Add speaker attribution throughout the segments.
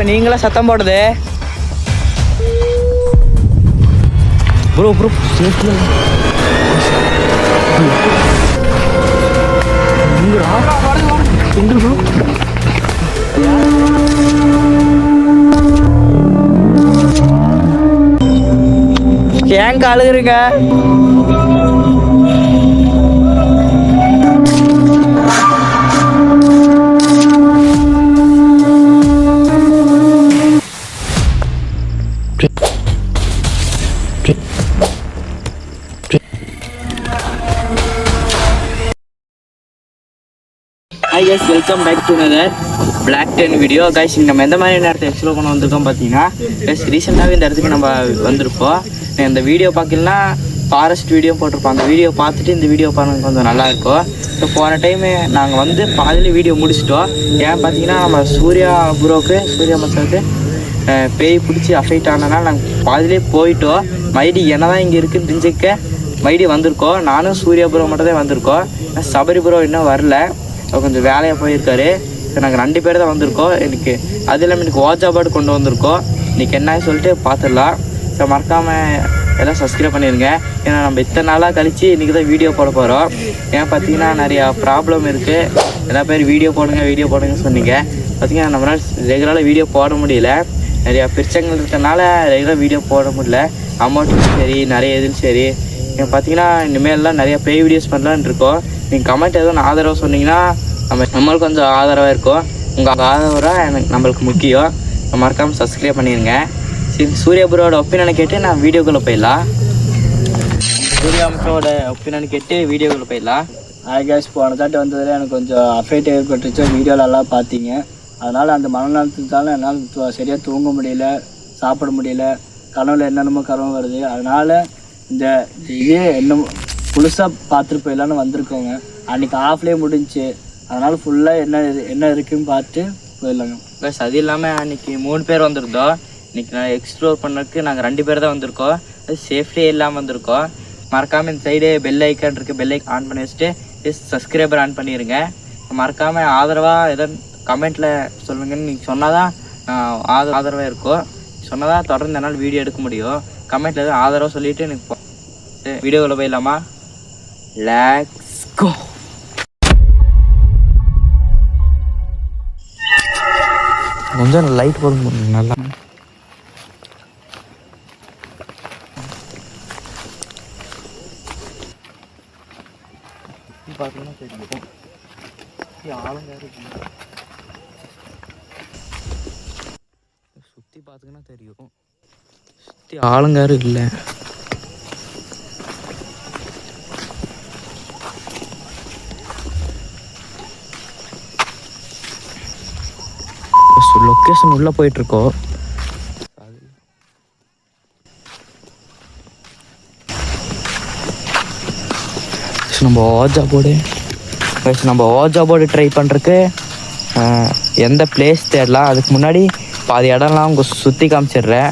Speaker 1: இப்போ நீங்களே சத்தம் போடுது ப்ரோ ப்ரோ ஏன் அழுகுறீங்க? Hi guys, welcome back to another Black 10 video. Guys, நம்ம எந்த மாதிரி நேரத்தை எக்ஸ்ப்ளோர் பண்ண வந்திருக்கோம் பார்த்தீங்கன்னா, ரீசெண்டாகவே இந்த இடத்துக்கு நம்ம வந்திருப்போம். இந்த வீடியோ பார்க்கலாம் ஃபாரஸ்ட் வீடியோ போட்டிருப்போம். அந்த வீடியோ பார்த்துட்டு இந்த வீடியோ பாருங்க கொஞ்சம் நல்லாயிருக்கும். இப்போ போன டைமு நாங்கள் வந்து பாதியில் வீடியோ முடிச்சிட்டோம். ஏன் பார்த்தீங்கன்னா நம்ம சூர்யா மசாவுக்கு பேய் பிடிச்சி அஃபெக்ட் ஆனதுனால நாங்கள் பாதிலே போயிட்டோம். மைடி என்ன தான் இங்கே இருக்குன்னு தெரிஞ்சுக்க மைடி வந்திருக்கோம். நானும் சூர்யா ப்ரோ மட்டும் தான் வந்திருக்கோம். சபரி ப்ரோ இன்னும் வரல, கொஞ்சம் வேலையாக போயிருக்காரு. இப்போ நாங்கள் 2 பேர் தான் வந்திருக்கோம். எனக்கு அது இல்லாமல் எனக்கு வாட்ஸ்அப்பாடு கொண்டு வந்திருக்கோம். இன்றைக்கி என்ன சொல்லிட்டு பார்த்துடலாம். ஸோ மறக்காமல் எல்லாம் சப்ஸ்கிரைப் பண்ணிடுங்க. ஏன்னா நம்ம இத்தனை நாளாக கழித்து இன்றைக்கி தான் வீடியோ போட போகிறோம். ஏன் பார்த்தீங்கன்னா நிறையா ப்ராப்ளம் இருக்குது. எல்லா பேர் வீடியோ போடுங்கன்னு சொன்னீங்க. பார்த்திங்கன்னா நம்மளால் ரெகுலராக வீடியோ போட முடியல. நிறையா பிரச்சனைகள் இருக்கிறதுனால ரெகுலராக வீடியோ போட முடியல. அமௌண்ட்டும் சரி நிறைய இதுவும் சரி. பார்த்தீங்கன்னா இனிமேல்லாம் நிறையா பேய் வீடியோஸ் பண்ணலான்னு இருக்கோம். நீங்கள் கமெண்ட் எதுவும் ஆதரவு சொன்னீங்கன்னா நம்மளுக்கு கொஞ்சம் ஆதரவாக இருக்கும். உங்கள் ஆதரவாக நம்மளுக்கு முக்கியம். மறக்காமல் சப்ஸ்கிரைப் பண்ணிடுங்க. சரி, சூர்யா ப்ரோட ஒப்பீனியனை கேட்டு நான் வீடியோக்குள்ளே போயிடலாம். சூர்யா ப்ரோட ஒப்பீனியனை கேட்டு வீடியோக்குள்ளே போயிடலாம்.
Speaker 2: கேஸ் போன தாட்டி வந்ததில் எனக்கு கொஞ்சம் அஃபெக்ட் ஏற்பட்டுச்சு. வீடியோலெல்லாம் பார்த்தீங்க. அதனால் அந்த மனநலத்துக்கால என்னால் சரியாக தூங்க முடியல, சாப்பிட முடியல, கனவுல என்னென்னமோ கனவு வருது. அதனால் இந்த இதே என்ன புதுசாக பார்த்துட்டு போயிடலான்னு வந்திருக்கோங்க. அன்றைக்கி ஆஃப்லேயே முடிஞ்சிச்சு. அதனால் ஃபுல்லாக என்ன இருக்குதுன்னு பார்த்து போயிடலாங்க.
Speaker 1: ப்ளஸ் அது இல்லாமல் அன்றைக்கி 3 பேர் வந்திருந்தோம். இன்றைக்கி நான் எக்ஸ்ப்ளோர் பண்ணுறதுக்கு நாங்கள் 2 பேர் தான் வந்திருக்கோம். அது சேஃப்டியே இல்லாமல் வந்திருக்கோம். மறக்காமல் இந்த சைடு பெல் ஐக்கான் இருக்குது, பெல் ஐக்கான் ஆன் பண்ணி வச்சுட்டு சப்ஸ்கிரைபர் ஆன் பண்ணிடுங்க. மறக்காமல் ஆதரவாக எதாவது கமெண்ட்டில் சொல்லுங்கன்னு நீங்கள் சொன்னால் தான் ஆதரவாக இருக்கும். சொன்னால் தான் தொடர்ந்து என்னால் வீடியோ எடுக்க முடியும். கமெண்ட்டில் எதுவும் ஆதரவாக சொல்லிவிட்டு எனக்கு வீடியோவில் போயிடலாமா? Let's go. கொஞ்சம் லைட் போடுங்க நல்லா. பார்த்தீங்கன்னா தெரியும் சுற்றி பார்த்தீங்கன்னா தெரியும். சுற்றி ஆளுங்காரு இல்லை. லொக்கேஷன் உள்ளே போயிட்டுருக்கோம். நம்ம ஓஜா போர்டு ட்ரை பண்ணுறதுக்கு எந்த பிளேஸ் தேடலாம். அதுக்கு முன்னாடி பாதி இடம்லாம் அவங்க சுற்றி காமிச்சிடுறேன்.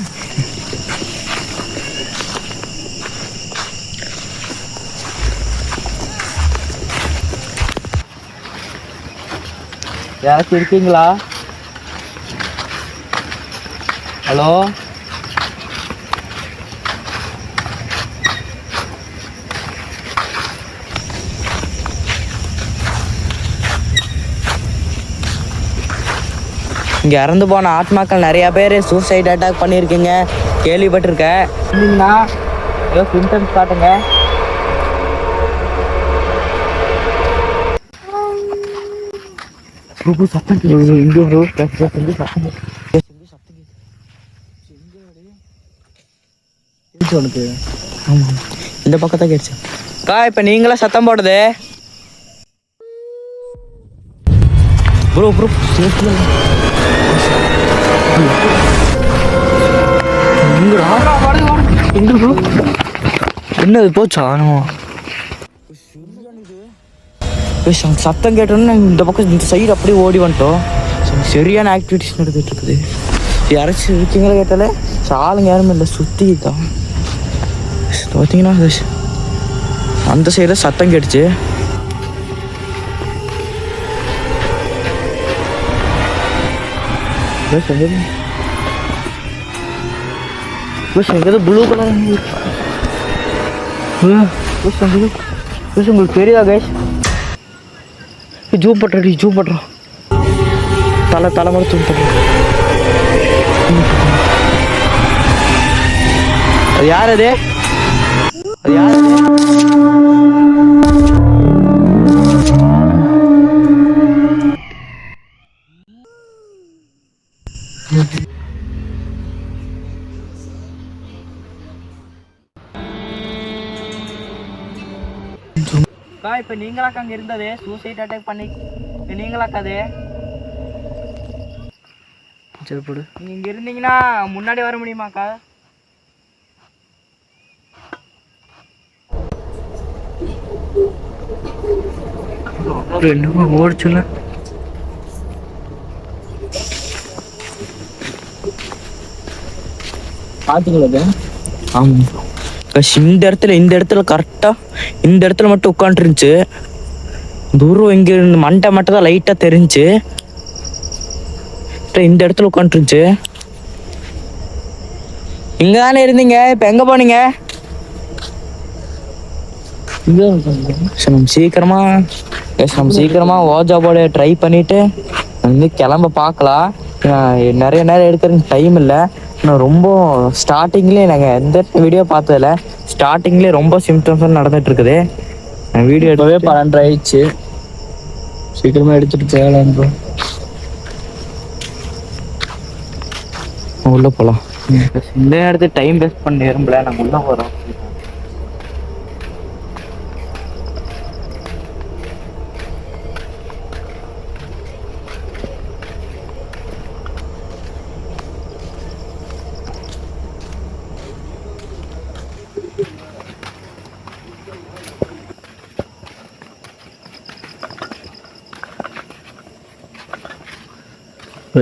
Speaker 1: யாராச்சும் இருக்கீங்களா? ஹலோ, இங்கே இறந்து போன ஆத்மாக்கள் நிறையா பேர் சூசைட் அட்டாக் பண்ணியிருக்கீங்க, கேள்விப்பட்டிருக்கேன். இல்லைங்கண்ணா ஏதோ சிம்டம்ஸ் காட்டுங்க. சத்தம் உனக்கு? ஆமாம், இந்த பக்கத்தான் கேடுச்சு. இப்போ நீங்களா சத்தம் போடுது ப்ரோ ப்ரோ. என்னது போச்சா? சத்தம் கேட்டோன்னு இந்த பக்கம் இந்த சைடு அப்படியே ஓடி வந்துட்டோம். சரியான ஆக்டிவிட்டிஸ் நடந்துட்டு இருக்குது. யாராச்சும் இருக்கீங்களா கேட்டாலே ஆளுங்க யாருமே இல்லை, சுற்றி தான் பார்த்தீங்கன்னா அந்த சைடில் சத்தம் கேட்டுச்சு. எங்கேயாவது ப்ளூ கலர் உங்களுக்கு தெரியுதா கைஸ்? ஜூம் பண்ணுறோம் தலை மாதிரி ஜூம் பண்ணுறோம். அது யார்? அது யார்? இப்போ நீங்களாக்கா அங்கே இருந்தது சூசைட் அட்டாக் பண்ணி நீங்களாக்கா அது சரி போடு. நீங்கள் இங்கே இருந்தீங்கன்னா முன்னாடி வர முடியுமாக்கா? என்னமா ஓடிச்சுல
Speaker 2: பார்த்தீங்களா?
Speaker 1: ஆமாம் இந்த இடத்துல கரெக்டாக இந்த இடத்துல மட்டும் உட்காந்துருந்துச்சு. தூரம் இங்கே இருந்து மண்டை மட்டும் தான் லைட்டாக தெரிஞ்சு இந்த இடத்துல உட்காந்துருந்துச்சு. இங்கே தானே இருந்தீங்க, இப்போ எங்கே போனீங்க? நம்ம சீக்கிரமாக ஓஜா போர்டு ட்ரை பண்ணிவிட்டு வந்து கிளம்ப பார்க்கலாம். நிறைய நேரம் எடுக்கிறதுக்கு டைம் இல்லை. நான் ரொம்ப ஸ்டார்டிங்லேயே நாங்கள் எந்த வீடியோ பார்த்ததில்ல. ஸ்டார்டிங்லேயே ரொம்ப சிம்டம்ஸ் நடந்துட்டு இருக்குது. வீடியோ எடுக்கவே 12 ஆயிடுச்சு. சீக்கிரமாக எடுத்துகிட்டு போகலாம் ப்ரோ. உள்ளே போகலாம். இந்த நேரத்துக்கு டைம் வேஸ்ட் பண்ண விரும்பல. நாங்கள் உள்ளே போகிறோம்.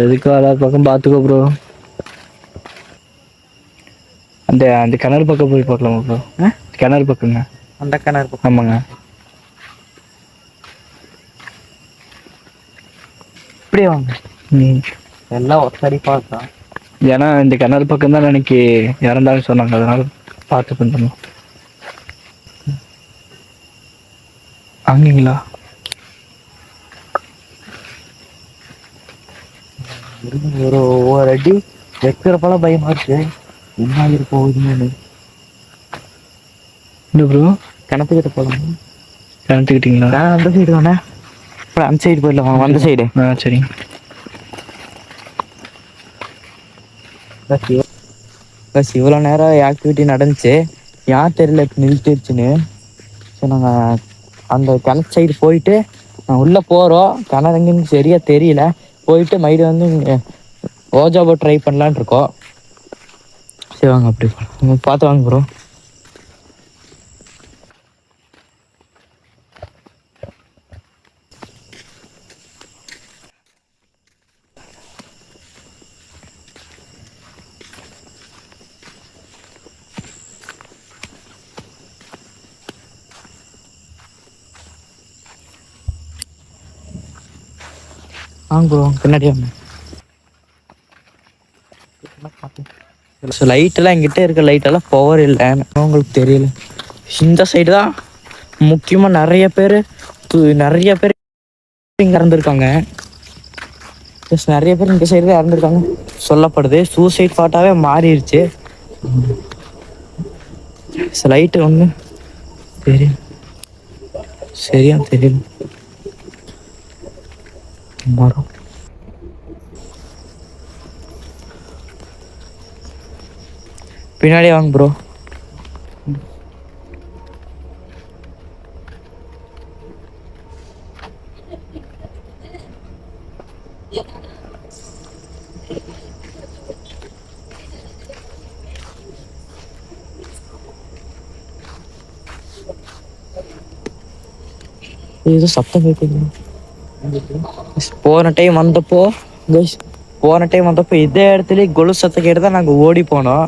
Speaker 2: எதுக்கு வேலை பக்கம் பார்த்துக்கோ ப்ரோ. அந்த கிணறு பக்கம் போய் பார்க்கலாமா ப்ரோ? கிணறு பக்கங்க.
Speaker 1: அந்த கிணறு பக்கம்?
Speaker 2: ஆமாங்க.
Speaker 1: இப்படியே வாங்க. எல்லாம் ஒத்தடி பார்த்தா.
Speaker 2: ஏன்னா இந்த கிணறு பக்கம் தான் எனக்கு இறந்தாலும் சொன்னாங்க, அதனால பார்த்து பண்ணணும். அங்கீங்களா?
Speaker 1: ஒரு அடி வைக்கிறப்பல பயமா இருக்கு. என்ன ஆகிட்டு போகுதுன்னு.
Speaker 2: இல்லை ப்ரோ,
Speaker 1: கிணத்துக்கிட்ட போகலாம்.
Speaker 2: கிணத்துக்கிட்டீங்களா?
Speaker 1: அந்த சைடு தானே. அப்புறம் அந்த சைடு போயிடலாம். அந்த சைடு.
Speaker 2: சரி.
Speaker 1: இவ்வளோ நேரம் ஆக்டிவிட்டி நடந்துச்சு. யார் தெரியல நிறுத்திடுச்சுன்னு. ஸோ நாங்கள் அந்த கிணத்து சைடு போயிட்டு உள்ளே போகிறோம். கிணறு எங்கேன்னு சரியாக தெரியல. போயிட்டு மைடு வந்து ஓஜாபோ ட்ரை பண்ணலான் இருக்கோம். சரி வாங்க அப்படி போகலாம். பார்த்து வாங்க ப்ரோ. வாங்க ப்ரோ, பின்னாடி வாங்க. லைட்டெல்லாம் எங்கிட்ட இருக்க லைட்டெல்லாம் பவர் இல்லைன்னு உங்களுக்கு தெரியல. இந்த சைடு தான் முக்கியமாக நிறைய பேர் இங்கே இறந்துருக்காங்க. நிறைய பேர் இந்த சைடு தான் இறந்துருக்காங்க சொல்லப்படுது. சூசைட் ஸ்பாட்டாகவே மாறிடுச்சு. லைட்டு ஒன்று தெரியும், சரியா தெரியும். மரம் பின்னாடி வாங்க ப்ரோ. ஏதோ சத்தம் கேட்குது. போன டைம் வந்தப்போ இதே இடத்துல கொலு சத்தம் கேட்டு தான் நாங்கள் ஓடி போனோம்.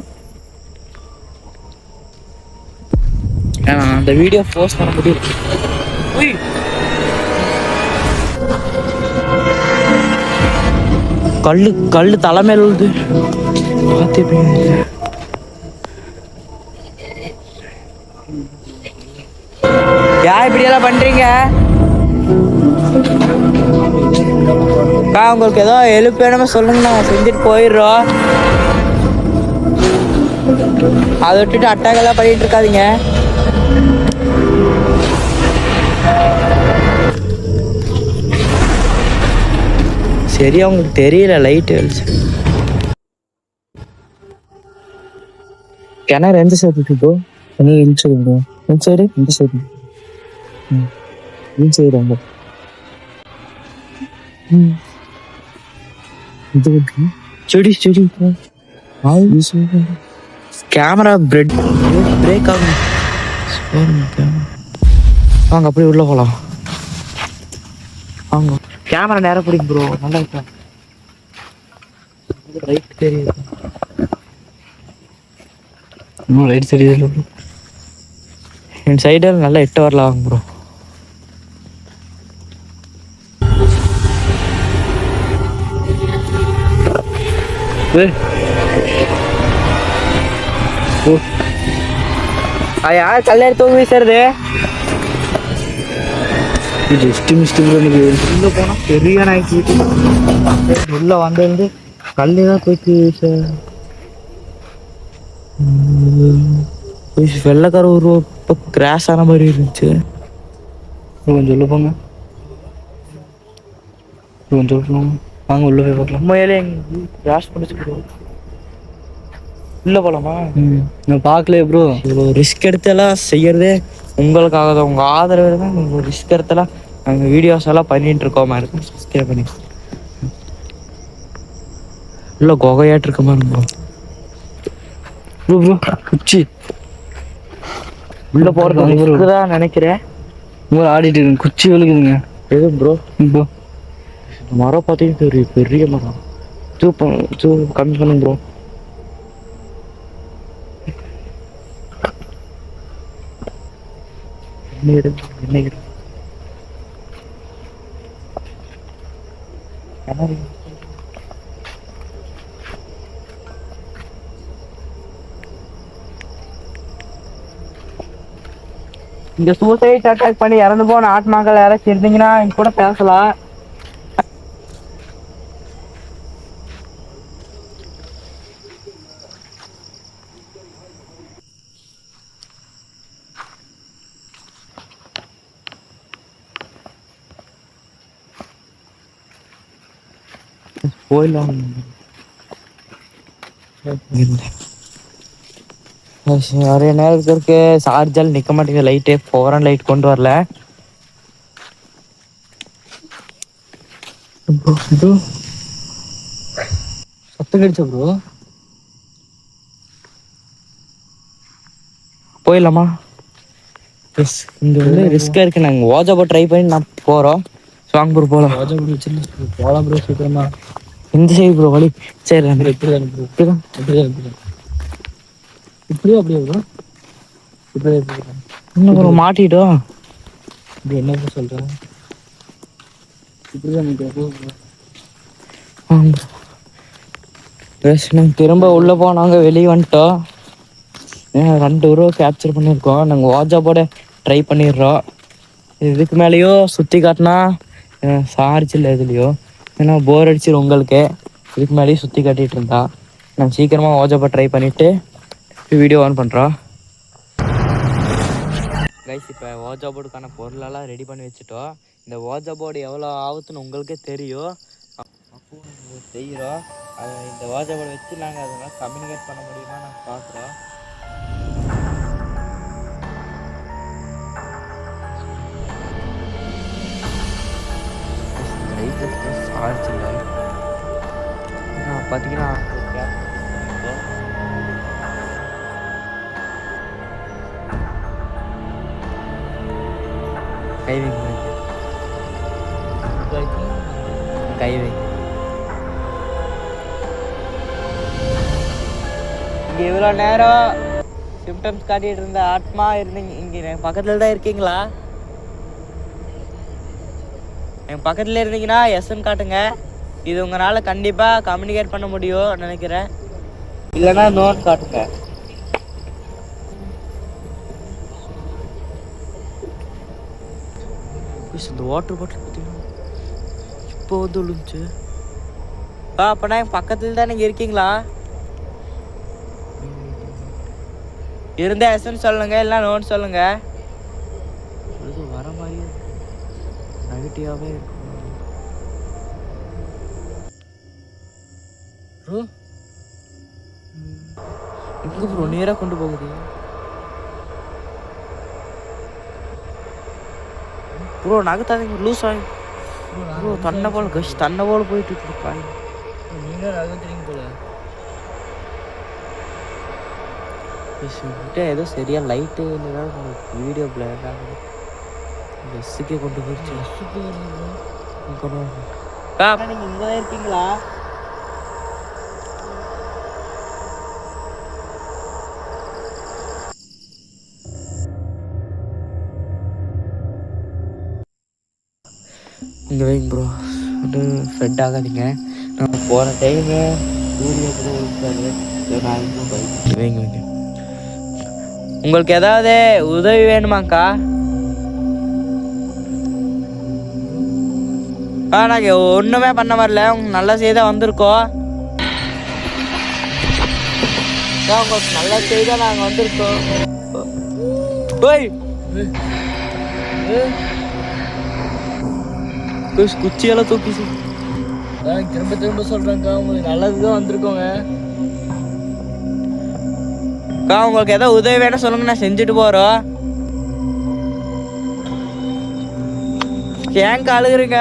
Speaker 1: அந்த வீடியோ போஸ்ட் பண்ண முடியும். கல்லு தலைமையில் உள்ளது பார்த்து. இப்படியெல்லாம் பண்ணுறீங்க? உங்களுக்கு ஏதோ ஹெல்ப் வேணுமோ சொல்லுங்கண்ணா, செஞ்சுட்டு போயிடுறோம். அதை விட்டுட்டு அட்டாக்கெல்லாம் பண்ணிட்டு இருக்காதீங்க. சரியா உங்களுக்கு தெரியல லைட் வெளிச்சு. கிணறு எந்த சைடு இருக்கு? கிணறு எந்த சைடு? எந்த சைடு? இந்த சைடு. இந்த சைடு ரொம்ப செடி செடி கேமரா பிரேக் ஆகும். வாங்க அப்படியே உள்ள போலாம். வாங்க கேமரா நேரம் பிடிக்கும் ப்ரோ. நல்லா இருக்கா? ரைட் தெரியுது. இன்னும் ரைட் தெரியுது. என் சைடில் நல்லா 8 வரலாம் வாங்க ப்ரோ. யார் கல்யாணம் தூங்கி வீசுறது? உள்ள போனா பெரிய நாய்க்கு உள்ள வந்து கல்லுதான் தூக்கி வீச. வெள்ளக்கார ஒரு கிராஸ் ஆன மாதிரி இருந்துச்சு. கொஞ்சம் உள்ள போங்க, கொஞ்சம் போங்க, வாங்க உள்ள போய் பார்க்கலாம். உண்மையிலே கிராஸ் பண்ணிச்சு. உள்ள போலாமா? நான் பார்க்கல ப்ரோ. இவ்வளோ ரிஸ்க் எடுத்தெல்லாம் செய்யறதே உங்களுக்காக தான். உங்கள் ஆதரவு தான். உங்கள் ரிஸ்க் எடுத்தெல்லாம் நாங்கள் வீடியோஸ் எல்லாம் பண்ணிட்டு இருக்கோமா இருக்கும். சப்ஸ்கிரைப் பண்ணி இல்லை குகையாட்டு இருக்க மாதிரி ப்ரோ. ப்ரோ ப்ரோ குச்சி உள்ள போகிறது தான் நினைக்கிறேன். ஆடிட்டு இருக்கு. குச்சி விழுகுதுங்க. எது ப்ரோ? ப்ரோ மரம் பார்த்தீங்கன்னா பெரிய பெரிய மரம். கம்மி பண்ணுங்க ப்ரோ. இந்த சூசைட் அட்டாக் பண்ணி இறந்து போன ஆத்மாக்கள் யாராச்சும் இருந்தீங்கன்னா என் கூட பேசலாம். போயிடலாம். நிறைய நேரத்துக்கு சார்ஜால் நிற்க மாட்டேங்குது. லைட்டு ஃபோரன் லைட் கொண்டு வரல. சத்தம் கிடைச்ச ப்ரோ. போயிடலாமா? இங்கே வந்து ரிஸ்காக இருக்குது. நாங்கள் ஓஜாபோ ட்ரை பண்ணி நான் போகிறோம். சாங் ப்ரோ போகலாம். ஓஜாபோ வச்சு போகலாம் ப்ரோ. சீக்கிரமா இந்த சைடு ப்ரோ வழி. சரி இப்படியே அப்படியே ப்ரோ. இப்படியே இன்னும் ப்ரோ மாட்டிட்டோம். இப்படி என்ன ப்ரோ சொல்கிறேன்? இப்படிதான் நாங்கள் திரும்ப உள்ளே போனாங்க. வெளியே வந்துட்டோம். 2 ரூபா கேப்சர் பண்ணியிருக்கோம். நாங்கள் வாட்ஸ்அப்போட ட்ரை பண்ணிடுறோம். இதுக்கு மேலேயோ சுற்றி காட்டினா சார்ஜ் இல்லை இதுலேயோ. ஏன்னா போர் அடிச்சிடும் உங்களுக்கு. இதுக்கு மேலேயும் சுற்றி காட்டிகிட்டு இருந்தா நாங்கள் சீக்கிரமாக வாட்ஸ்அப்பை ட்ரை பண்ணிவிட்டு வீடியோ ஆன் பண்ணுறோம். கைஸ் இப்போ வாட்ஸ்அப் போர்டுக்கான பொருளெல்லாம் ரெடி பண்ணி வச்சுட்டோம். இந்த வாட்ஸ்அப் போர்டு எவ்வளோ ஆகுதுன்னு உங்களுக்கே தெரியும். அப்போ செய்கிறோம். அதை இந்த வாட்ஸ்அப் போர்டை வச்சு நாங்கள் அதெல்லாம் கம்யூனிகேட் பண்ண முடியுமா நாங்கள் பார்க்குறோம். சார்ஜ் இல்லை பார்த்தீங்கன்னா கைவை இங்கே இவ்வளோ நேரம் சிம்டம்ஸ் காட்டிகிட்டு இருந்த ஆத்மா இருந்தீங்க. இங்கே பக்கத்தில் தான் இருக்கீங்களா? என் பக்கத்தில் இருந்தீங்கன்னா எஸ்ன்னு காட்டுங்க. இது உங்களால் கண்டிப்பாக கம்யூனிகேட் பண்ண முடியும் நினைக்கிறேன். இல்லைன்னா நோன்னு காட்டுங்க. இந்த வாட்டர் பாட்டில் பார்த்தீங்கன்னா இப்போ வந்து விழுந்துச்சு. அப்போனா என் பக்கத்தில் தான் நீங்கள் இருக்கீங்களா? இருந்தால் எஸ்ன்னு சொல்லுங்க, இல்லை நோன்னு சொல்லுங்க. இது வர மாதிரியே இருக்கு, நெகட்டிவாகவே இருக்கு ப்ரோ. எங்கே ப்ரோ நேராக கொண்டு போகுது ப்ரோ? நகத்தாதீங்க, லூஸ் ஆகி ப்ரோ. தன்னை போல் கஷ் தன்னை போல் போயிட்டு இருப்பாங்க.
Speaker 2: நீங்கள் நகர்த்துறீங்க போல.
Speaker 1: ஏதோ சரியா லைட்டு வீடியோ பிளேர் ஆகுது. பஸ்ஸுக்கே கொண்டு போயிடுச்சு. நீங்கள் இங்கே தான் இருக்கீங்களா? இங்கே வைங்க ப்ரோ, வந்து ஃப்ரெண்ட் ஆகாதீங்க. நம்ம போன டைமு சூரிய கூட இருக்காரு. வைங்க வைங்க. உங்களுக்கு ஏதாவது உதவி வேணுமாக்கா? நாங்கள் ஒன்றுமே பண்ண வரல, உங்களுக்கு நல்ல செய்தியாக வந்திருக்கோம். உங்களுக்கு நல்ல செய்தியாக நாங்கள் வந்திருக்கோம். ஓய் குச்சியெல்லாம் தூக்கி
Speaker 2: திரும்ப திரும்ப சொல்கிறேங்க்கா, உங்களுக்கு நல்லது தான் வந்திருக்கோங்க.
Speaker 1: உங்களுக்கு ஏதோ உதவி வேணும் சொல்லுங்க, நான் செஞ்சுட்டு போகிறோம். ஏங்க அழுகுறீங்க?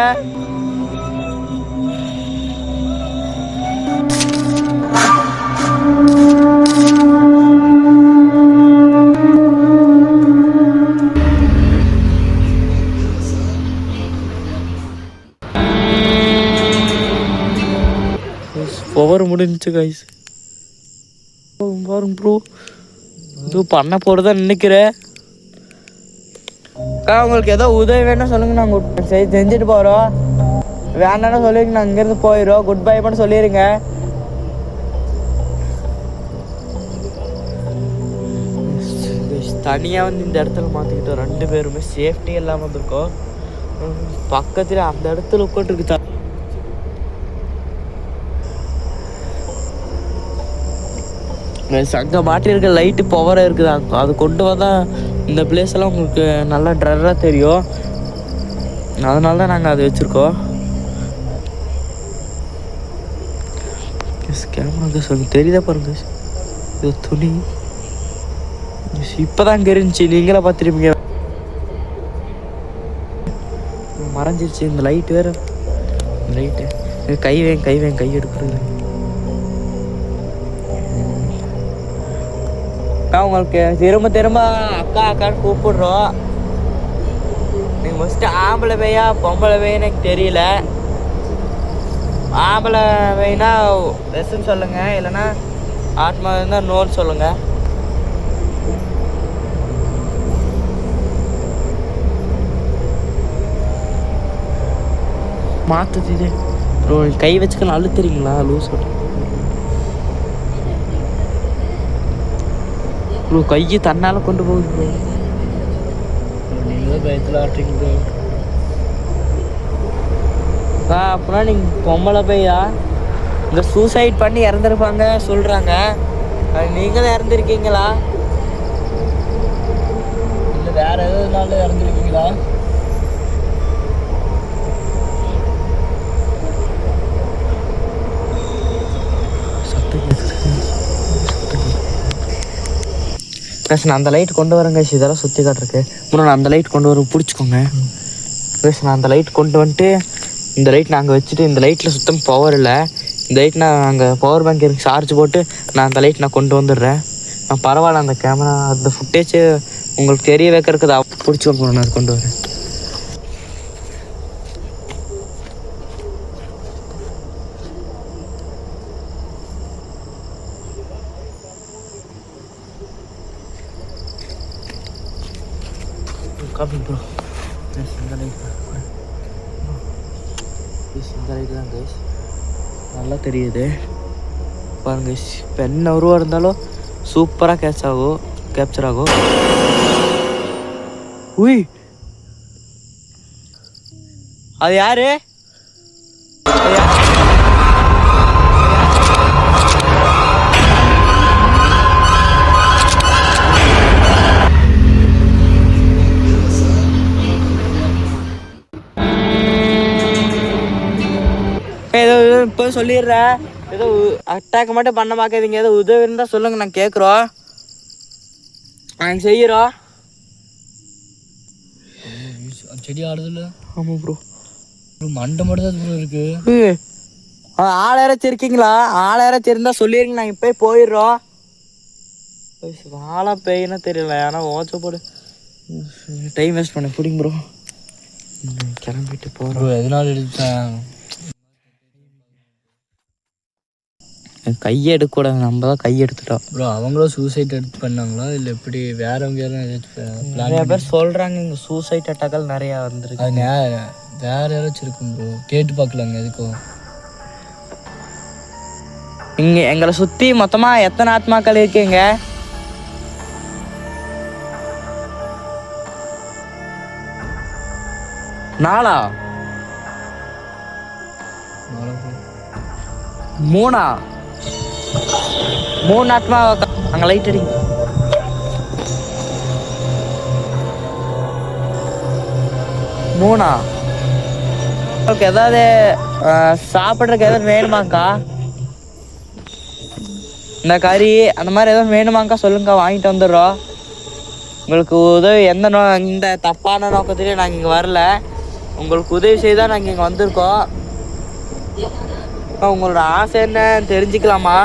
Speaker 1: பவர் முடிஞ்சிச்சு கைஸ். பாருங்க ப்ரோ, இது பண்ண போகிறதா நினைக்கிறேன். உங்களுக்கு ஏதோ உதவி வேணும் சொல்லுங்க, நாங்கள் செஞ்சுட்டு போகிறோம். வேண்டாம்னு சொல்லிடுங்க, நாங்கள் இங்கேருந்து போயிடுறோம். குட் பை பண்ண சொல்லிடுங்க. தனியாக வந்து இந்த இடத்துல மாற்றிக்கிட்டோம். 2 பேருமே சேஃப்டி இல்லாமல் வந்திருக்கோம். பக்கத்தில் அந்த இடத்துல உட்காந்துருக்கு. அங்கே மாட்டியிருக்க லைட்டு பவராக இருக்குது. அது கொண்டு வந்தால் இந்த பிளேஸ் எல்லாம் உங்களுக்கு நல்லா ட்ரராக தெரியும். அதனால தான் நாங்கள் அதை வச்சுருக்கோம். கேமரா சொல்லுங்க, தெரியுதா பாருங்க. இது துணி இப்போ தான் இங்கே இருந்துச்சு, நீங்களே பார்த்துருப்பீங்க. மறைஞ்சிருச்சு இந்த லைட் வேறு. லைட்டு கை எடுக்கிறது. உங்களுக்கு திரும்ப அக்கான்னு கூப்பிடுறோம். நீங்கள் ஃபஸ்ட்டு ஆம்பளை பையா பொம்பளை பையன்னு எனக்கு தெரியல. ஆம்பளை பையனா எஸ்ன்னு சொல்லுங்கள், இல்லைன்னா ஆத்மா இருந்தால் நோன்னு சொல்லுங்கள். மாற்றுது இது ப்ரோ. கை வச்சுக்கலாம் அழுத்துறீங்களா? லூஸ் ப்ரோ, கையை தன்னால் கொண்டு போகுது ப்ரோ.
Speaker 2: நீங்களும் பயத்தில் ஆட்டுறீங்க ப்ரோ.
Speaker 1: அப்படின்னா நீங்கள் பொம்பளை பையா இந்த சூசைட் பண்ணி இறந்துருப்பாங்க சொல்கிறாங்க. நீங்கள் தான் இறந்துருக்கீங்களா?
Speaker 2: இல்லை வேறு எதுனால இறந்துருக்கீங்களா?
Speaker 1: நான் அந்த லைட் கொண்டு வரேங்க. இதெல்லாம் சுற்றி காட்டுருக்கு. நான் அந்த லைட் கொண்டு வர பிடிச்சிக்கோங்க. நான் அந்த லைட் கொண்டு வந்துட்டு இந்த லைட் நாங்கள் வச்சுட்டு, இந்த லைட்டில் சுத்தம் பவர் இல்லை. இந்த லைட் நான் அங்கே பவர் பேங்க் இருக்கு, சார்ஜ் போட்டு நான் அந்த லைட் நான் கொண்டு வந்துடுறேன். பரவாயில்ல, அந்த கேமரா அந்த ஃபுட்டேஜ் உங்களுக்கு தெரிய வைக்கிறதுக்கு அதை பிடிச்சிக்கோங்க. நான் கொண்டு வரேன். காப்பி ப்ரோ, இந்த லைட் தான் கைஸ், நல்லா தெரியுது பாருங்க. இப்போ என்ன உருவாக இருந்தாலும் சூப்பராக கேப்சர் ஆகும். உய் அது யாரு? ஏதோ இப்போ சொல்லிடுறேன், ஏதோ அட்டாக் மட்டும் பண்ண பார்க்காதீங்க, ஏதோ உதவி இருந்தால் சொல்லுங்க, நாங்கள் கேட்குறோம், நாங்கள் செய்கிறோம்.
Speaker 2: செடி ஆடுதுல்ல?
Speaker 1: ஆமாம் ப்ரோ.
Speaker 2: மண்டை மட்டும் தான் ப்ரோ இருக்கு.
Speaker 1: ஆளாயிரம் இருக்கீங்களா? ஆளாயிரம் இருந்தா சொல்லிருங்க, நாங்கள் இப்போ போயிடுறோம். வாழை பெய்யுன்னா தெரியல, ஆனால் ஓச்ச போடு, டைம் வேஸ்ட் பண்ண பிடிங்க ப்ரோ. கிளம்பிட்டு போகிறோம்.
Speaker 2: எதனால எடுத்தேன்?
Speaker 1: கையை எடுக்கக்கூடாது, நம்ம தான் கையை எடுத்துட்டோம்
Speaker 2: ப்ரோ. அவங்களும் சூசைட் எடுத்து பண்ணாங்களா இல்லை எப்படி வேறவங்க யாரும்?
Speaker 1: நிறைய பேர் சொல்கிறாங்க இங்கே சூசைட் அட்டாக்கள் நிறையா வந்துருக்கு.
Speaker 2: அது வேற யாராச்சும் இருக்கும் ப்ரோ, கேட்டு பார்க்கலாங்க எதுக்கும்.
Speaker 1: இங்கே எங்களை சுற்றி மொத்தமாக எத்தனை ஆத்மாக்கள் இருக்கீங்க? நாலா? மூணா? 3 ஆத்மா. அங்கே லைட் அடிங்க. மூணா? உங்களுக்கு ஏதாவது சாப்பிட்றதுக்கு எதாவது வேணுமாக்கா? இந்த கறி அந்த மாதிரி எதாவது வேணுமாக்கா சொல்லுங்கக்கா, வாங்கிட்டு வந்துடுறோம். உங்களுக்கு உதவி இந்த தப்பான நோக்கத்திலே நாங்கள் இங்கே வரல, உங்களுக்கு உதவி செய்தால் நாங்கள் இங்கே வந்திருக்கோம். உங்களோட ஆசை என்ன தெரிஞ்சுக்கலாமா?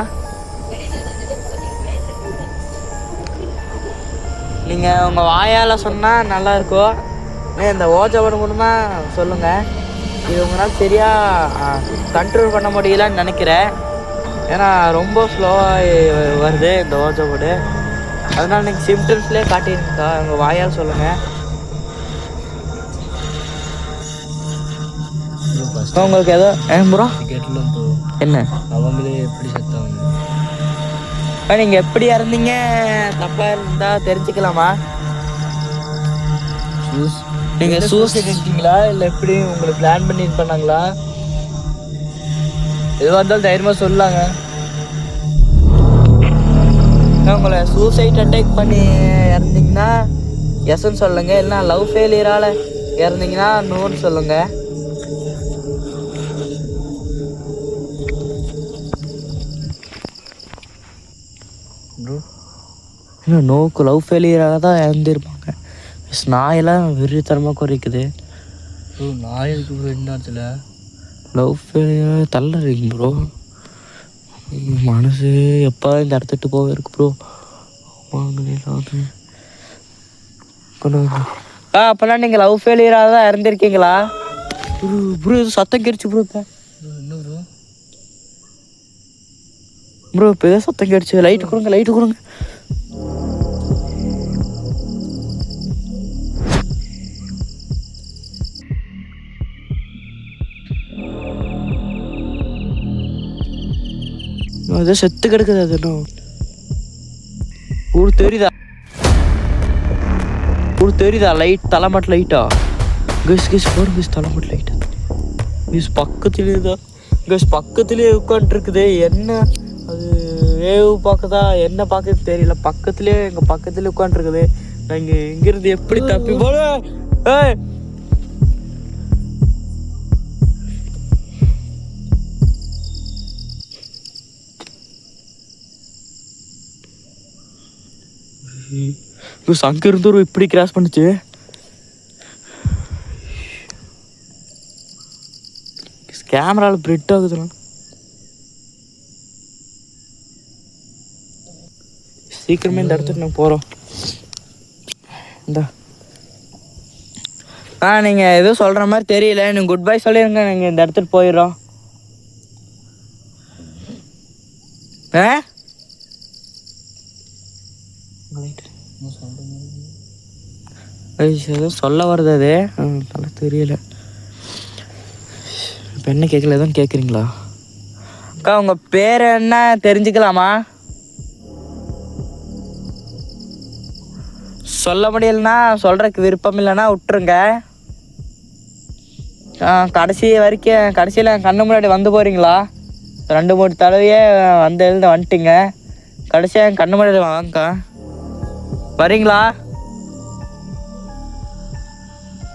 Speaker 1: நீங்கள் உங்கள் வாயால் சொன்னால் நல்லாயிருக்கும். இந்த ஓஜவன் மூலமா சொல்லுங்கள். இது உங்களால் சரியாக கண்ட்ரோல் பண்ண முடியலன்னு நினைக்கிறேன், ஏன்னா ரொம்ப ஸ்லோவாக வருது இந்த ஓஜவோடு. அதனால் நீங்கள் சிம்டம்ஸ்லேயே காட்டிருக்கா, உங்கள் வாயால் சொல்லுங்கள். உங்களுக்கு ஏதோ ப்ரோ என்ன
Speaker 2: அவங்களே எப்படி செத்தாங்க?
Speaker 1: நீங்கள் எப்படி இறந்தீங்க? தப்பாக இருந்தால் தெரிஞ்சுக்கலாமா? நீங்கள் சூசைட் எடுத்தீங்களா இல்லை எப்படி உங்களுக்கு பிளான் பண்ணி பண்ணாங்களா? எதுவாக இருந்தாலும் தைரியமாக சொல்லாங்க. உங்களை சூசைட் அட்டாக் பண்ணி இறந்தீங்கன்னா எஸ்ன்னு சொல்லுங்க, இல்லைன்னா லவ் ஃபெயிலியரால் இறந்தீங்கன்னா நோன்னு சொல்லுங்க. நோக்கு லவ் ஃபெயிலியராக தான் இறந்துருப்பாங்க. நாயெல்லாம் வெறித்தனமாக குறைக்குது.
Speaker 2: நாய் இருக்கு ப்ரோ, என்ன
Speaker 1: லவ் ஃபெயிலியராக தள்ளுறீங்க ப்ரோ. மனசு எப்போ இந்த இடத்துட்டு போக இருக்கு ப்ரோ. அப்போல்லாம் நீங்கள் லவ் ஃபெயிலியராக தான் இறந்துருக்கீங்களா? ப்ரோ இது சத்தம் கேடுச்சு ப்ரோ. இப்போ
Speaker 2: என்ன ப்ரோ?
Speaker 1: ப்ரோ இப்போ ஏதோ சத்தம் கேடுச்சு. லைட்டு கொடுங்க, லைட்டு கொடுங்க. அது செத்து கிடக்குது. அது இன்னும் ஊர் தெரியுதா? ஊர் தெரியுதா? லைட் தலைமாட்டு லைட்டா கஸ் போடுங்க. தலைமாட்டு லைட்டா பக்கத்துலேயே தான் பக்கத்துலேயே உட்காந்துருக்குது. என்ன அது வேவு பார்க்குதா என்ன பார்க்குறது தெரியல. பக்கத்துலேயே எங்கள் பக்கத்துலேயே உட்காந்துருக்குது. நான் இங்கிருந்து எப்படி தப்பி போல? ஏய் அங்க இருந்து ஒரு இப்படி கிராஸ் பண்ணுச்சு. கேமரால பிரிட் ஆகுது. சீக்கிரமே இந்த இடத்துக்கு நாங்கள் போகிறோம். நீங்கள் எதுவும் சொல்கிற மாதிரி தெரியல. நீங்கள் குட் பை சொல்லிடுங்க, நீங்கள் இந்த இடத்துக்கு போயிடுறோம். எதுவும் சொல்ல வருது அது நல்லா தெரியல. இப்போ என்ன கேட்கல, எதுவும் கேட்குறீங்களா? அக்கா உங்கள் பேர் என்ன தெரிஞ்சுக்கலாமா? சொல்ல முடியலன்னா சொல்கிறதுக்கு விருப்பம் இல்லைன்னா விட்டுருங்க. கடைசி வரைக்கும் கடைசியில் கண்ணு முன்னாடி வந்து போகிறீங்களா? 2-3 தடவையே வந்துட்டீங்க. கடைசியாக கண்ணு முன்னாடி வாங்கக்கா, வரீங்களா?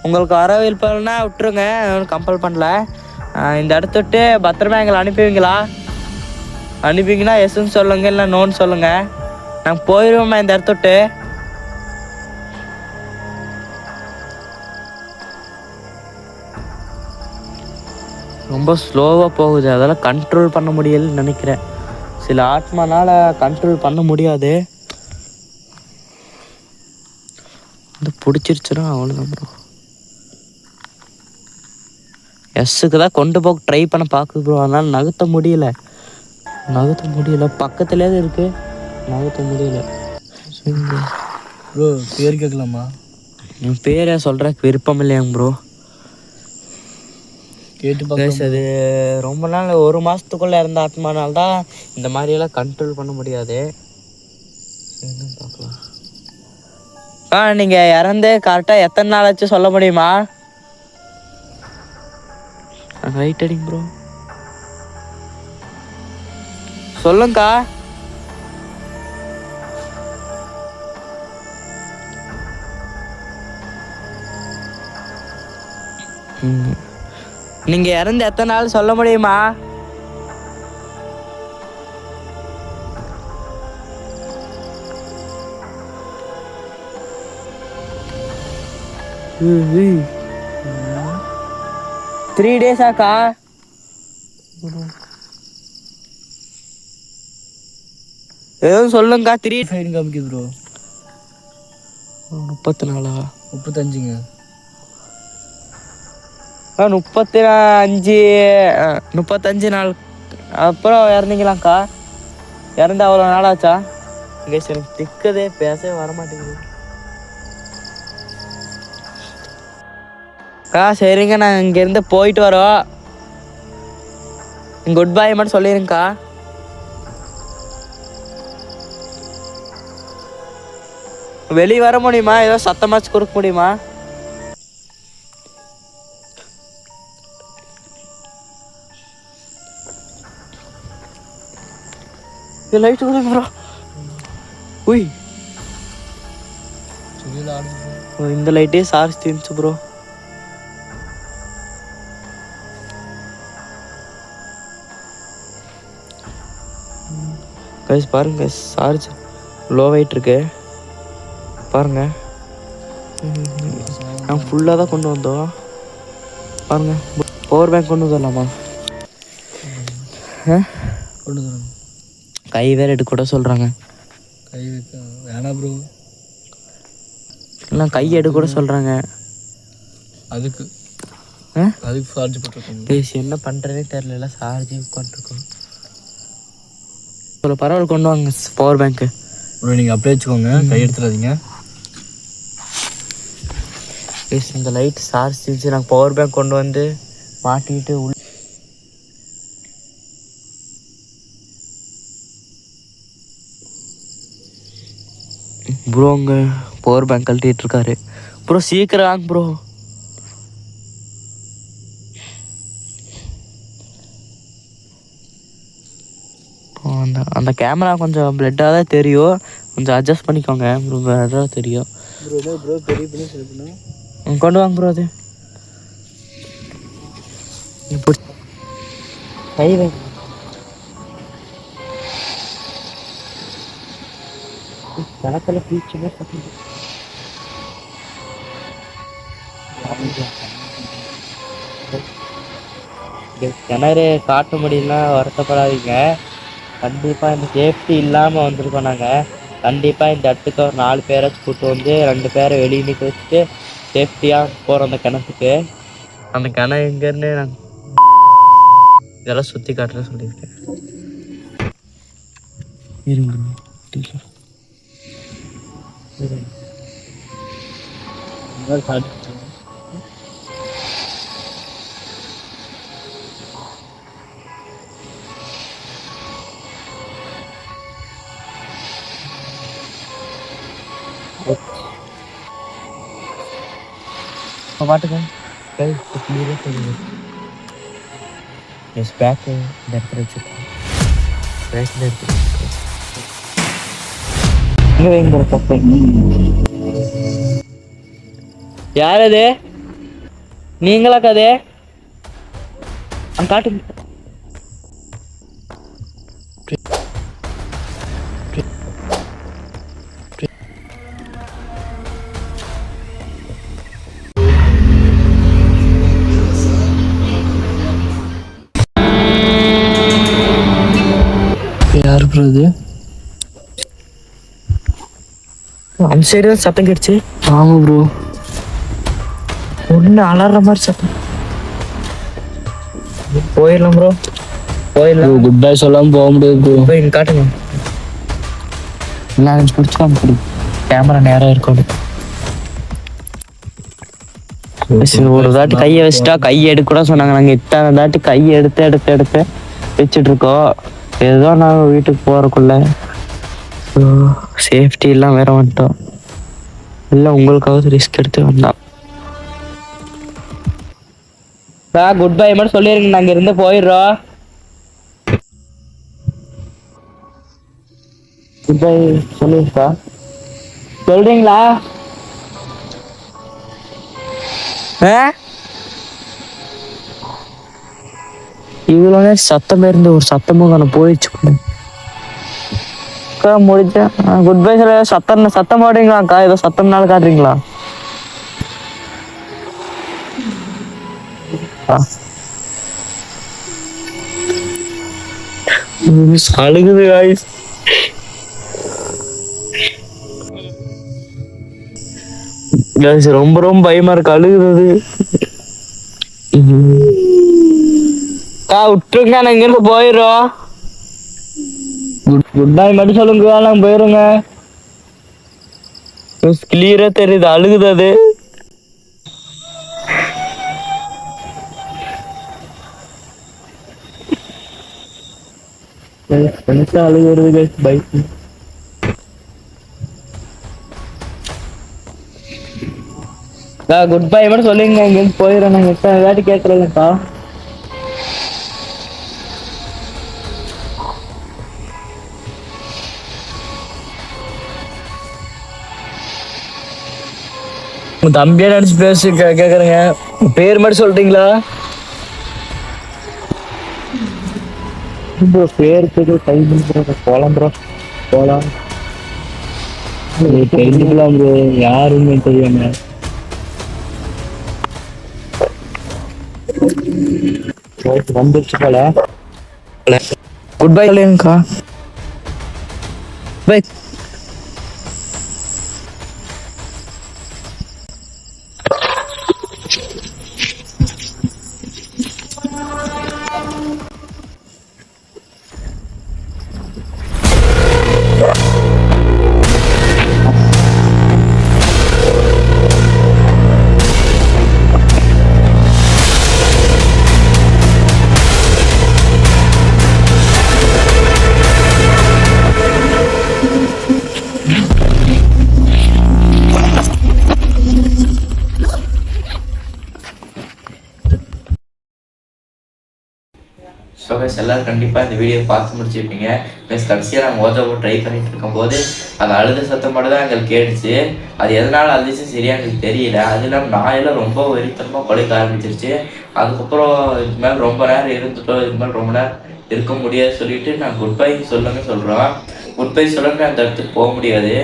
Speaker 1: உங்களுக்கு வர விருப்பம்னா விட்டுருங்க, கம்பல் பண்ணல. இந்த இடத்த விட்டு பத்திரமா எங்களை அனுப்புவீங்களா? அனுப்பிங்கன்னா எஸ்ன்னு சொல்லுங்கள், இல்லை நோன்னு சொல்லுங்கள். நாங்கள் போயிடுவோம்மா இந்த இடத்த விட்டு. ரொம்ப ஸ்லோவாக போகுது, அதெல்லாம் கண்ட்ரோல் பண்ண முடியலன்னு நினைக்கிறேன். சில ஆத்மானால் கண்ட்ரோல் பண்ண முடியாது. இது பிடிச்சிருச்சுன்னா அவ்வளோதான் ப்ரோ. எஸ்ஸுக்கு தான் கொண்டு போக ட்ரை பண்ண பார்க்குது ப்ரோ, அதனால் நகர்த்த முடியல. பக்கத்துலேயே தான் இருக்குது, நகர்த்த முடியல.
Speaker 2: ப்ரோ பேர் கேட்கலாமா?
Speaker 1: என் பேரை சொல்கிறக்கு விருப்பம் இல்லையாங்க ப்ரோ.
Speaker 2: கேட்டு பார்க்க
Speaker 1: அது ரொம்ப நாள் 1 மாதத்துக்குள்ளே இருந்த ஆத்மானால்தான் இந்த மாதிரியெல்லாம் கண்ட்ரோல் பண்ண முடியாது. பார்க்கலாம். நீங்கள் இறந்து கரெக்டாக எத்தனை நாள் ஆச்சு சொல்ல முடியுமா? ரைட் அடிங்க ப்ரோ, சொல்லுங்கக்கா. நீங்கள் இறந்து எத்தனை நாள் சொல்ல முடியுமா? ம் 3 டேஸாக்கா? எதுவும் சொல்லுங்கக்கா. 3
Speaker 2: ஃபைன் காமிக்குது ப்ரோ.
Speaker 1: 34
Speaker 2: 35ங்க.
Speaker 1: 35 நாள் அப்புறம் இறந்தீங்களாக்கா? இறந்து அவ்வளோ நாளாச்சா? இங்கே சரி திக்குதே, பேசவே வரமாட்டேங்குது. சரிங்க, நான் இங்கேருந்து போயிட்டு வரோம். குட் பை மட்டும் சொல்லிடுங்கக்கா. வெளியே வர முடியுமா? ஏதோ சத்தமாச்சு கொடுக்க முடியுமா? லைட் கொடுங்க ப்ரோ. உய், இந்த லைட்டே சார்ஜ் தீர்ந்துச்சு ப்ரோ. கைஸ் பாருங்க, சார்ஜ் லோ ஆகிட்டு இருக்கு பாருங்க. நான் ஃபுல்லாக தான் கொண்டு வந்தோம் பாருங்க. பவர் பேங்க் கொண்டு வந்துடலாமா?
Speaker 2: கொண்டு வந்துடுங்க.
Speaker 1: கை வேறு எடுக்க கூட சொல்கிறாங்க.
Speaker 2: கை வைக்க வேணாம் ப்ரோ.
Speaker 1: இல்லை கை எடுக்க கூட சொல்கிறாங்க.
Speaker 2: அதுக்கு சார்ஜ் போட்டிருக்கோம்.
Speaker 1: பேசி என்ன பண்ணுறதே தெரியல, சார்ஜ் உட்காந்துருக்கோம். ஒரு பரவாயில்ல, கொண்டு வாங்க பவர் பேங்க்கு.
Speaker 2: ப்ரோ நீங்கள் அப்படியே வச்சுக்கோங்க, கை எடுத்துடாதீங்க.
Speaker 1: பேசி இந்த லைட் சார்ஜ் தீர்ந்து நாங்கள் பவர் பேங்க் கொண்டு வந்து மாட்டிக்கிட்டு ப்ரோ அங்கே பவர் பேங்க் கழட்டிட்டு இருக்காரு. ப்ரோ சீக்கிரம் வாங்க ப்ரோ. அந்த கேமரா கொஞ்சம் பிளட்டாக தான் தெரியும், கொஞ்சம் அட்ஜஸ்ட் பண்ணிக்கோங்க. பிளட்டாக தெரியும்.
Speaker 2: ப்ரோ பெரிய பண்ணி
Speaker 1: கொண்டு வாங்க ப்ரோ. அது கை வை. கணக்கில் பீச்சுமே கிணறு காட்ட முடியலன்னா வருத்தப்படாதீங்க. கண்டிப்பாக இந்த சேஃப்டி இல்லாமல் வந்திருக்கோம் நாங்கள். கண்டிப்பாக இந்த இடத்துக்கு ஒரு 4 பேராச்சும் கூப்பிட்டு வந்து 2 பேரை வெளியே நிற்க வச்சுட்டு சேஃப்டியாக போகிறோம் அந்த கிணத்துக்கு. அந்த கிணறு எங்கேருந்து நாங்கள் இதெல்லாம் சுற்றி காட்டுறேன்னு சொல்லியிருக்கேன். இருங்க பாட்டுங்க. பேக் இந்த இடத்துல வச்சுருக்கோம். பேக் இந்த இடத்துல வச்சுருக்கோம். இங்கே வைங்கிற பப்பை. யார் அது? நீங்களா கதே? காட்டு.
Speaker 2: யாரு ப்ரோ இது?
Speaker 1: அந்த சைடு சத்தம் கேடுச்சு.
Speaker 2: ஆமா ப்ரோ,
Speaker 1: ஒன்று அலற மாதிரி சத்தம். போயிடலாம் ப்ரோ, போயிடலாம்.
Speaker 2: குட் பை சொல்லாமல் போக முடியாது ப்ரோ.
Speaker 1: போய் இங்கே காட்டுங்க. எல்லாம் பிடிச்சிக்கலாம். அப்படி கேமரா நேராக இருக்கும். ஒரு தாட்டி கையை வச்சுட்டா கையை எடுக்க கூட சொன்னாங்க. நாங்கள் இத்தனை தாட்டி கையை எடுத்து எடுத்து எடுத்து வச்சுட்டு இருக்கோம். ஏதோ நாங்கள் வீட்டுக்கு போகிறக்குள்ள சேஃப்டி எல்லாம் வேற வந்துட்டோம். இல்லை உங்களுக்காவது ரிஸ்க் எடுத்து வந்தோம். குட் பை மட்டும் சொல்லிருங்க, நாங்கள் இருந்து போயிடுறோம். குட் பை சொல்லிருக்கா, சொல்றீங்களா? இவ்வளோ நேரம் சத்தம் இருந்து ஒரு சத்தமும் காண போயிடுச்சு. முடிச்சா குட் பை சொல்ல சத்தம் போடுறீங்களாக்கா? ஏதோ சத்தம்னால காட்டுறீங்களா? அழுகுது guys. ரொம்ப ரொம்ப பயமா இருக்கு, அழுகுது. விட்டுருங்க, நாங்க இங்கிருந்து போயிடுறோம். குட் பை மட்டும் சொல்லுங்க, நாங்க போயிருங்க. கிளியரா தெரியுது, அழுகுது அது. அழுகுறது பைக். குட் பை மட்டும் சொல்லுங்க, இங்கிருந்து போயிடுறோம். நாங்க எத்தனை வாட்டி கேட்கறோம்க்கா. உங்க தம்பியா நினைச்சு பேசு கேக்குறேங்க. பேர் மட்டும் சொல்றீங்களா? பேருக்கு போலாம் ப்ரோ, போலாம். தெரிஞ்சுக்கலாம் ப்ரோ, யாருன்னு தெரியாம. வந்துருச்சு போல. குட் பை சொல்லுங்கக்கா. பை. ஸோ கைஸ் எல்லோரும் கண்டிப்பாக இந்த வீடியோ பார்த்து முடிச்சிருப்பீங்க. ப்ளஸ் கடைசியாக நான் மோஜாவோ ட்ரை பண்ணிட்டு இருக்கும்போது அது அழுத சத்தம் மட்டும் தான் எங்களுக்கு கேட்டுச்சு. அது எதனால் அழுதுச்சு சரியாக எங்களுக்கு தெரியல. அது இல்லாமல் நாயெல்லாம் ரொம்ப வெறித்தனமாக குலைக்க ஆரம்பிச்சிருச்சு. அதுக்கப்புறம் இதுக்கு மேலே ரொம்ப நேரம் இருந்துட்டோம், இதுக்கு மேலே ரொம்ப நேரம் இருக்க முடியாது சொல்லிட்டு நான் குட் பை சொல்கிறோம். குட் பை சொல்லணுமே அந்த இடத்துக்கு போக முடியாது.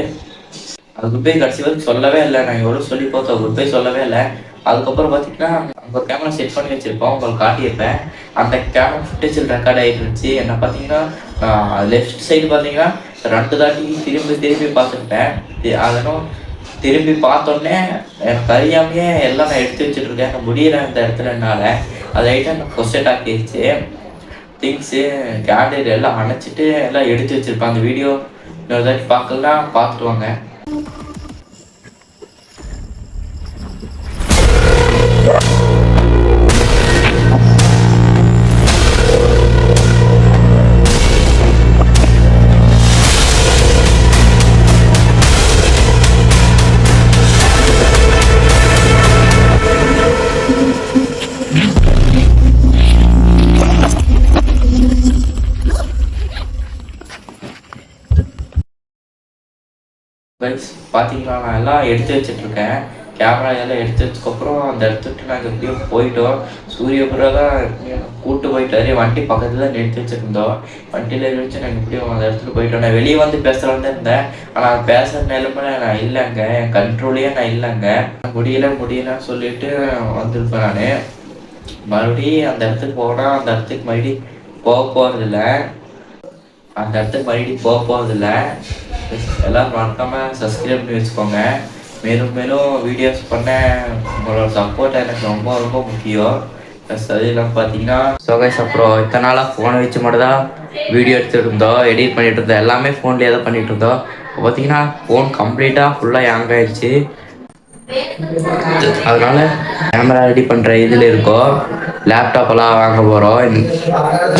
Speaker 1: அது குட் பை கடைசி வரைக்கும் சொல்லவே இல்லை. நாங்கள் எவ்வளோ சொல்லி பார்த்தோம், குட் பை சொல்லவே இல்லை. அதுக்கப்புறம் பார்த்தீங்கன்னா அங்கே ஒரு கேமரா செட் பண்ணி வச்சுருப்போம், உங்களுக்கு காட்டியிருப்பேன். அந்த கேமரா ஃபுட்டேஜில் ரெக்கார்ட் ஆகிட்டு இருந்துச்சு. என்ன பார்த்தீங்கன்னா லெஃப்ட் சைடு பார்த்தீங்கன்னா 2 தாட்டி திரும்பி பார்த்துக்கிட்டேன். அதனும் திரும்பி பார்த்தோன்னே எனக்கு அறியாமையே எல்லாம் நான் எடுத்து வச்சுட்ருக்கேன். நான் முடியல அந்த இடத்துல என்னால். அது ஐட்டம் எனக்கு கொஸ்டட் ஆக்கிடுச்சு. திங்ஸு கேண்டீர் எல்லாம் அணைச்சிட்டு எல்லாம் எடுத்து வச்சுருப்பேன். அந்த வீடியோ இன்னொரு தாட்டி பார்க்கலாம், பார்த்துட்டு வாங்க. கைஸ் பார்த்தீங்களா, நான் எல்லாம் எடுத்து வச்சிட்ருக்கேன். கேமரா எல்லாம் எடுத்து வச்சதுக்கப்புறம் அந்த இடத்துக்கு நாங்கள் எப்படியும் போயிட்டோம். சூரியபுரா தான் கூப்பிட்டு போயிட்டாரு. வண்டி பக்கத்தில் தான் நிறுத்தி வச்சுருந்தோம். வண்டியில் வச்சு நாங்கள் எப்படியும் அந்த இடத்துக்கு போயிட்டோம். நான் வெளியே வந்து பேசலான்னு இருந்தேன், ஆனால் பேசுகிற நிலைமையில நான் இல்லைங்க, என் கண்ட்ரோலே நான் இல்லைங்க. முடியலன்னு சொல்லிட்டு வந்திருப்பேன். நான் மறுபடியும் அந்த இடத்துக்கு போனால் அந்த இடத்துக்கு மறுபடியும் போகிறதில்ல. எல்லாம் மறக்காமல் சப்ஸ்கிரைப் பண்ணி வச்சுக்கோங்க. மேலும் வீடியோஸ் பண்ண உங்களோட சப்போர்ட் எனக்கு ரொம்ப ரொம்ப முக்கியம். ப்ளஸ் அது இல்லாமல் பார்த்தீங்கன்னா கைஸ் அப்புறம் இத்தனை நாளாக ஃபோனை வச்சு மட்டும் தான் வீடியோ எடுத்துகிட்டு இருந்தோம், எடிட் பண்ணிகிட்டு இருந்தோம், எல்லாமே ஃபோன்லேயே தான் பண்ணிகிட்டு இருந்தோம். இப்போ பார்த்தீங்கன்னா ஃபோன் கம்ப்ளீட்டாக ஃபுல்லாக ஹேங் ஆகிடுச்சு. அதனால் கேமரா ரெடி பண்ணுற இதில் இருக்கோம், லேப்டாப்பெல்லாம் வாங்க போகிறோம்.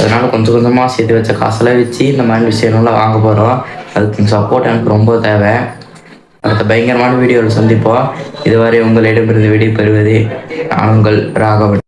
Speaker 1: அதனால் கொஞ்சம் கொஞ்சமாக சேர்த்து வச்ச காசெல்லாம் வச்சு இந்த மாதிரி விஷயங்கள்லாம் வாங்க போகிறோம். அதுக்கு சப்போர்ட் எனக்கு ரொம்ப தேவை. அடுத்த பயங்கரமான வீடியோவில் சந்திப்போம். இதுவரை உங்களிடமிருந்து விடை பெறுவது நான் உங்கள் ராகவன்.